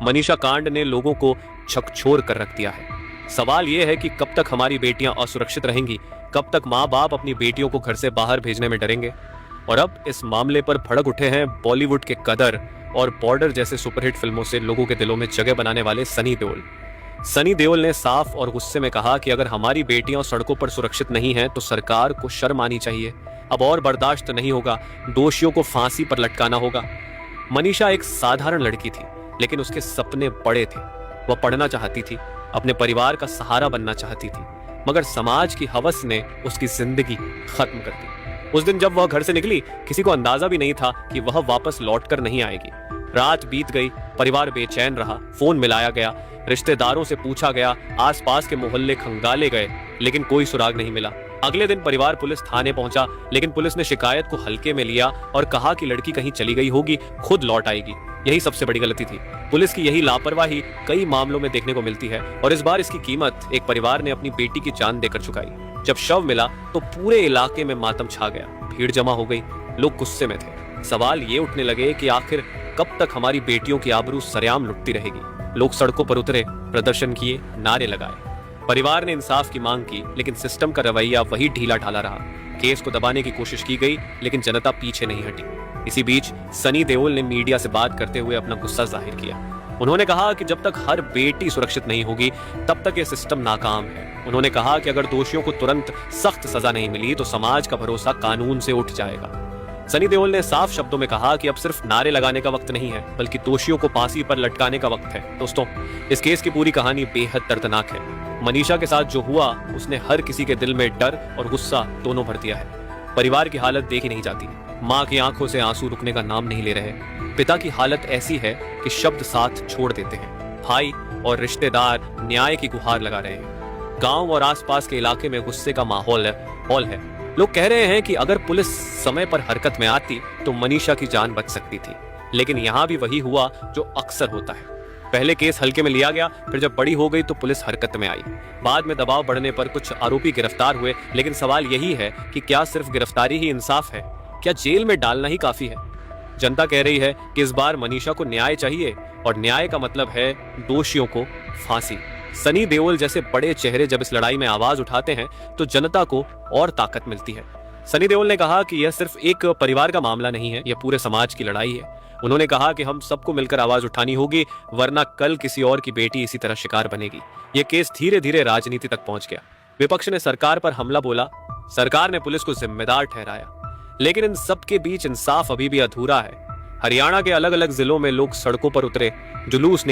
मनीषा कांड ने लोगों को झकझोर कर रख दिया है। सवाल यह है कि कब तक हमारी बेटियां असुरक्षित रहेंगी, कब तक माँ बाप अपनी बेटियों को घर से बाहर भेजने में डरेंगे। और अब इस मामले पर भड़क उठे हैं बॉलीवुड के कदर और बॉर्डर जैसे सुपरहिट फिल्मों से लोगों के दिलों में जगह बनाने वाले सनी देओल। सनी देओल ने साफ और गुस्से में कहा कि अगर हमारी बेटियां सड़कों पर सुरक्षित नहीं हैं तो सरकार को शर्म आनी चाहिए। अब और बर्दाश्त नहीं होगा, दोषियों को फांसी पर लटकाना होगा। मनीषा एक साधारण लड़की थी, लेकिन उसके सपने बड़े थे। वह पढ़ना चाहती थी, अपने परिवार का सहारा बनना चाहती थी, मगर समाज की हवस ने उसकी जिंदगी खत्म कर दी। उस दिन जब वह घर से निकली, किसी को अंदाजा भी नहीं था कि वह वापस लौटकर नहीं आएगी। रात बीत गई, परिवार बेचैन रहा, फोन मिलाया गया, रिश्तेदारों से पूछा गया, आसपास के मोहल्ले खंगाले गए, लेकिन कोई सुराग नहीं मिला। अगले दिन परिवार पुलिस थाने पहुंचा, लेकिन पुलिस ने शिकायत को हल्के में लिया और कहा कि लड़की कहीं चली गई होगी, खुद लौट आएगी। यही सबसे बड़ी गलती थी। पुलिस की यही लापरवाही कई मामलों में देखने को मिलती है और इस बार इसकी कीमत एक परिवार ने अपनी बेटी की जान देकर चुकाई। जब शव मिला तो पूरे इलाके में मातम छा गया, भीड़ जमा हो गई, लोग गुस्से में थे। सवाल ये उठने लगे कि आखिर कब तक हमारी बेटियों की आबरू सरेआम लुटती रहेगी। लोग सड़कों पर उतरे, प्रदर्शन किए, नारे लगाए। परिवार ने इंसाफ की मांग की, लेकिन सिस्टम का रवैया वही ढीला ढाला रहा। केस को दबाने की कोशिश की गई, लेकिन जनता पीछे नहीं हटी। इसी बीच सनी देओल ने मीडिया से बात करते हुए अपना गुस्सा जाहिर किया। उन्होंने कहा कि जब तक हर बेटी सुरक्षित नहीं होगी, तब तक ये सिस्टम नाकाम है। उन्होंने कहा कि अगर दोषियों को तुरंत सख्त सजा नहीं मिली तो समाज का भरोसा कानून से उठ जाएगा। सनी देओल ने साफ शब्दों में कहा कि अब सिर्फ नारे लगाने का वक्त नहीं है, बल्कि दोषियों को फांसी पर लटकाने का वक्त है। दोस्तों, इस केस की पूरी कहानी बेहद दर्दनाक है। मनीषा के साथ जो हुआ, उसने हर किसी के दिल में डर और गुस्सा दोनों भर दिया है। परिवार की हालत देखी नहीं जाती, माँ की आंखों से आंसू रुकने का नाम नहीं ले रहे। पिता की हालत ऐसी है कि शब्द साथ छोड़ देते हैं। भाई और रिश्तेदार न्याय की गुहार लगा रहे हैं। गांव और आसपास के इलाके में गुस्से का माहौल है। लोग कह रहे हैं कि अगर पुलिस समय पर हरकत में आती तो मनीषा की जान बच सकती थी। लेकिन यहाँ भी वही हुआ जो अक्सर होता है। पहले केस हल्के में लिया गया, फिर जब बड़ी हो गई तो पुलिस हरकत में आई। बाद में दबाव बढ़ने पर कुछ आरोपी गिरफ्तार हुए, लेकिन सवाल यही है कि क्या सिर्फ गिरफ्तारी ही इंसाफ है? क्या जेल में डालना ही काफी है? जनता कह रही है कि इस बार मनीषा को न्याय चाहिए, और न्याय का मतलब है दोषियों को फांसी। सनी देओल जैसे बड़े चेहरे जब इस लड़ाई में आवाज उठाते हैं तो जनता को और ताकत मिलती है। सनी देओल ने कहा कि यह सिर्फ एक परिवार का मामला नहीं है, यह पूरे समाज की लड़ाई है। उन्होंने कहा कि हम सबको मिलकर आवाज उठानी होगी, वरना कल किसी और की बेटी इसी तरह शिकार बनेगी। यह केस धीरे धीरे राजनीति तक पहुंच गया। विपक्ष ने सरकार पर हमला बोला, सरकार ने पुलिस को जिम्मेदार ठहराया, लेकिन इन सब के बीच इंसाफ अभी भी अधूरा है। हरियाणा के अलग अलग जिलों में लोग सड़कों पर उतरे, जुलूस